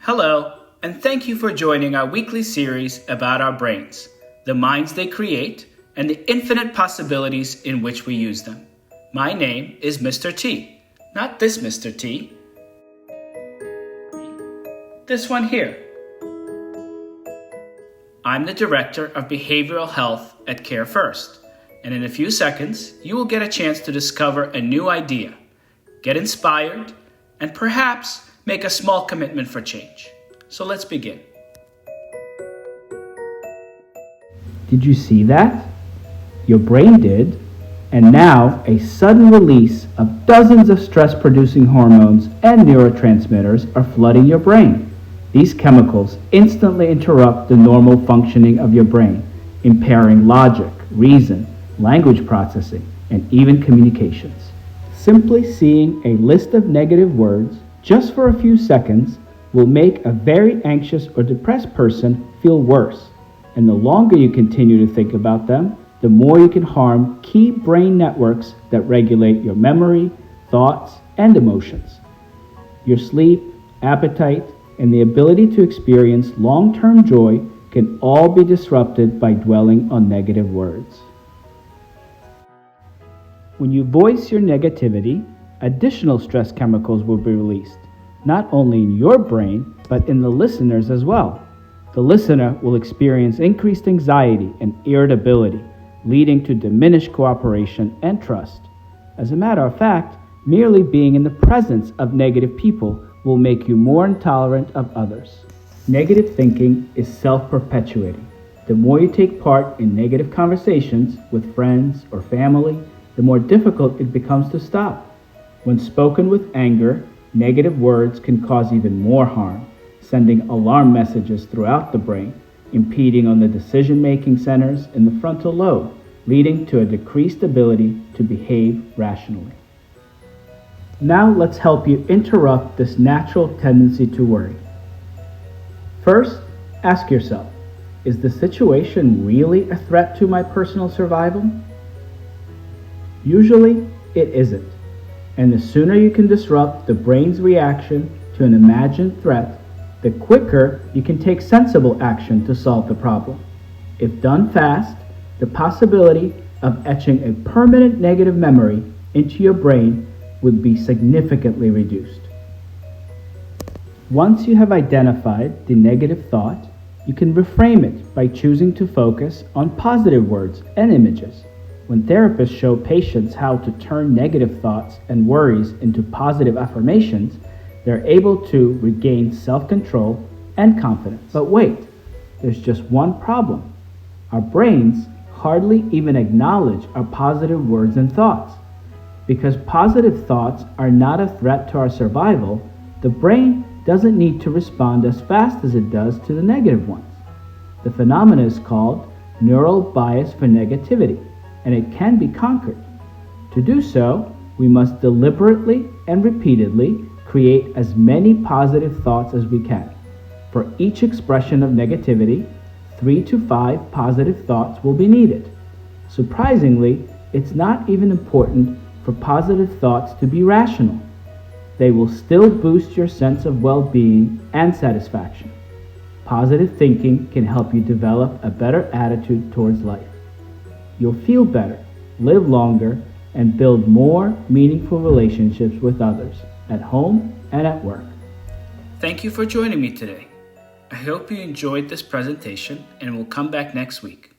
Hello, and thank you for joining our weekly series about our brains, the minds they create, and the infinite possibilities in which we use them. My name is Mr. T. Not this Mr. T. This one here. I'm the Director of Behavioral Health at Care First, and in a few seconds, you will get a chance to discover a new idea, get inspired, and perhaps make a small commitment for change. So let's begin. Did you see that? Your brain did, and now a sudden release of dozens of stress-producing hormones and neurotransmitters are flooding your brain. These chemicals instantly interrupt the normal functioning of your brain, impairing logic, reason, language processing, and even communications. Simply seeing a list of negative words just for a few seconds will make a very anxious or depressed person feel worse. And the longer you continue to think about them, the more you can harm key brain networks that regulate your memory, thoughts, and emotions. Your sleep, appetite, and the ability to experience long-term joy can all be disrupted by dwelling on negative words. When you voice your negativity, additional stress chemicals will be released, not only in your brain, but in the listeners as well. The listener will experience increased anxiety and irritability, leading to diminished cooperation and trust. As a matter of fact, merely being in the presence of negative people will make you more intolerant of others. Negative thinking is self-perpetuating. The more you take part in negative conversations with friends or family, the more difficult it becomes to stop. When spoken with anger, negative words can cause even more harm, sending alarm messages throughout the brain, impeding on the decision-making centers in the frontal lobe, leading to a decreased ability to behave rationally. Now let's help you interrupt this natural tendency to worry. First, ask yourself, is the situation really a threat to my personal survival? Usually, it isn't. And the sooner you can disrupt the brain's reaction to an imagined threat, the quicker you can take sensible action to solve the problem. If done fast, the possibility of etching a permanent negative memory into your brain would be significantly reduced. Once you have identified the negative thought, you can reframe it by choosing to focus on positive words and images. When therapists show patients how to turn negative thoughts and worries into positive affirmations, they're able to regain self-control and confidence. But wait, there's just one problem. Our brains hardly even acknowledge our positive words and thoughts. Because positive thoughts are not a threat to our survival, the brain doesn't need to respond as fast as it does to the negative ones. The phenomenon is called neural bias for negativity, and it can be conquered. To do so, we must deliberately and repeatedly create as many positive thoughts as we can. For each expression of negativity, 3 to 5 positive thoughts will be needed. Surprisingly, it's not even important for positive thoughts to be rational. They will still boost your sense of well-being and satisfaction. Positive thinking can help you develop a better attitude towards life. You'll feel better, live longer, and build more meaningful relationships with others, at home and at work. Thank you for joining me today. I hope you enjoyed this presentation and will come back next week.